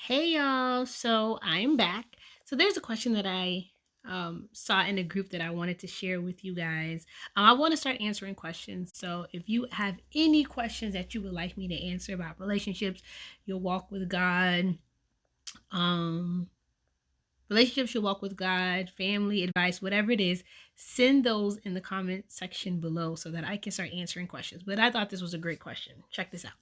Hey y'all, so I'm back. So there's a question that I saw in a group that I wanted to share with you guys. I want to start answering questions. So if you have any questions that you would like me to answer about relationships, your walk with God, um, relationships, your walk with God, family advice, whatever it is, send those in the comment section below so that I can start answering questions. But I thought this was a great question. Check this out.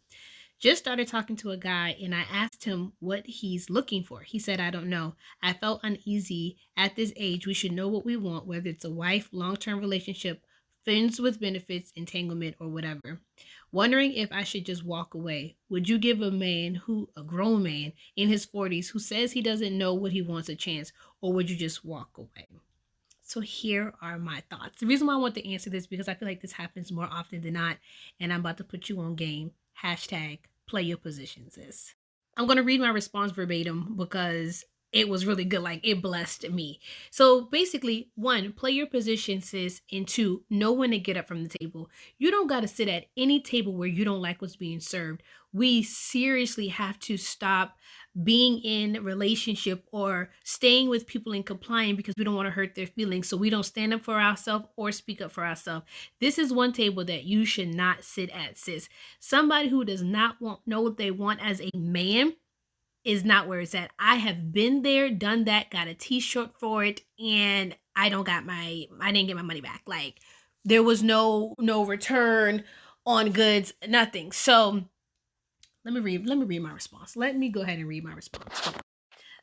Just started talking to a guy and I asked him what he's looking for. He said, I don't know. I felt uneasy. At this age, we should know what we want, whether it's a wife, long term relationship, friends with benefits, entanglement, or whatever. Wondering if I should just walk away. Would you give a grown man in his 40s, who says he doesn't know what he wants a chance, or would you just walk away? So here are my thoughts. The reason why I want to answer this because I feel like this happens more often than not, and I'm about to put you on game. Hashtag play your position, sis. I'm going to read my response verbatim because it was really good. Like, it blessed me. So basically, one, play your position, sis, and two, know when to get up from the table. You don't got to sit at any table where you don't like what's being served. We seriously have to stop being in a relationship or staying with people and complying because we don't want to hurt their feelings. So we don't stand up for ourselves or speak up for ourselves. This is one table that you should not sit at, sis. Somebody who does not know what they want as a man is not where it's at. I have been there, done that, got a t-shirt for it, and I didn't get my money back. Like, there was no return on goods, nothing. So let me read my response. Let me go ahead and read my response.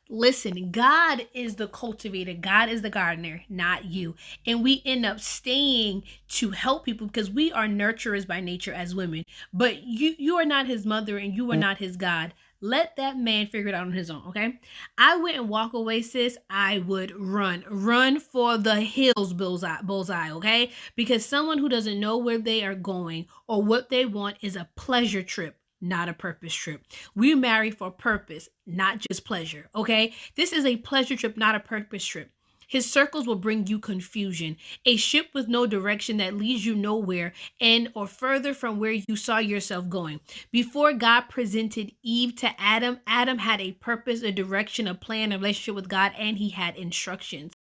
Listen, God is the cultivator, God is the gardener, not you. And we end up staying to help people because we are nurturers by nature as women. But you are not his mother and you are not his God. Let that man figure it out on his own, okay? I wouldn't walk away, sis. I would run. Run for the hills, bullseye, okay? Because someone who doesn't know where they are going or what they want is a pleasure trip, not a purpose trip. We marry for purpose, not just pleasure, okay? This is a pleasure trip, not a purpose trip. His circles will bring you confusion, a ship with no direction that leads you nowhere and or further from where you saw yourself going. Before God presented Eve to Adam, Adam had a purpose, a direction, a plan, a relationship with God, and he had instructions.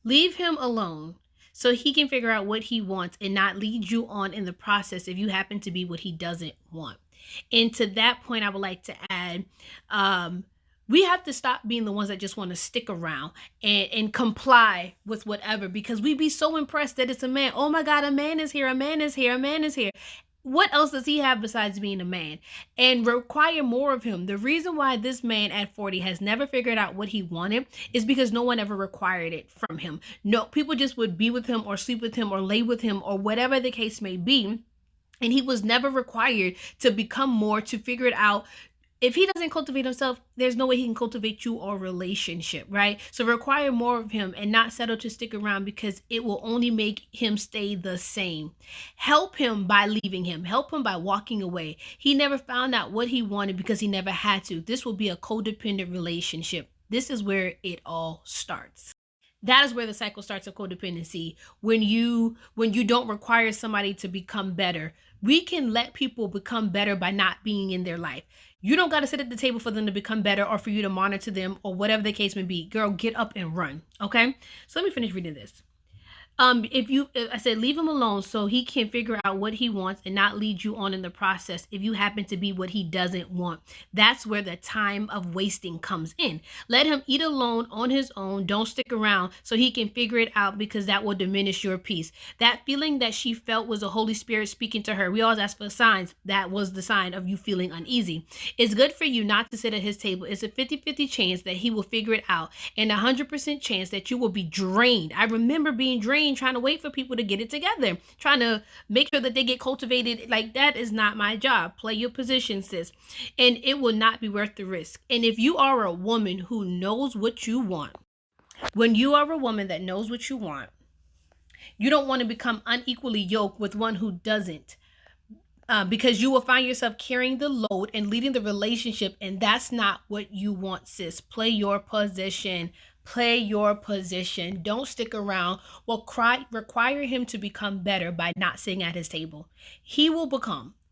Leave him alone so he can figure out what he wants and not lead you on in the process if you happen to be what he doesn't want. And to that point, I would like to add, we have to stop being the ones that just want to stick around and comply with whatever because we be so impressed that it's a man. Oh my God, a man is here, a man is here, a man is here. What else does he have besides being a man? And require more of him. The reason why this man at 40 has never figured out what he wanted is because no one ever required it from him. No, people just would be with him or sleep with him or lay with him or whatever the case may be. And he was never required to become more, to figure it out. If he doesn't cultivate himself, there's no way he can cultivate you or relationship, right? So require more of him and not settle to stick around because it will only make him stay the same. Help him by leaving him. Help him by walking away. He never found out what he wanted because he never had to. This will be a codependent relationship. This is where it all starts. That is where the cycle starts of codependency. When you don't require somebody to become better. We can let people become better by not being in their life. You don't got to sit at the table for them to become better or for you to monitor them or whatever the case may be. Girl, get up and run. Okay, so let me finish reading this. I said leave him alone so he can figure out what he wants and not lead you on in the process if you happen to be what he doesn't want. That's where the time of wasting comes in. Let him eat alone on his own. Don't stick around so he can figure it out because that will diminish your peace. That feeling that she felt was the Holy Spirit speaking to her. We always ask for signs. That was the sign of you feeling uneasy. It's good for you not to sit at his table. It's a 50-50 chance that he will figure it out and a 100% chance that you will be drained. I remember being drained trying to wait for people to get it together, trying to make sure that they get cultivated. Like, that is not my job. Play your position, sis. And it will not be worth the risk. And if you are a woman who knows what you want, when you are a woman that knows what you want, you don't want to become unequally yoked with one who doesn't. Because you will find yourself carrying the load and leading the relationship, and that's not what you want, sis. Play your position. Play your position. Don't stick around. Well, require him to become better by not sitting at his table. He will become.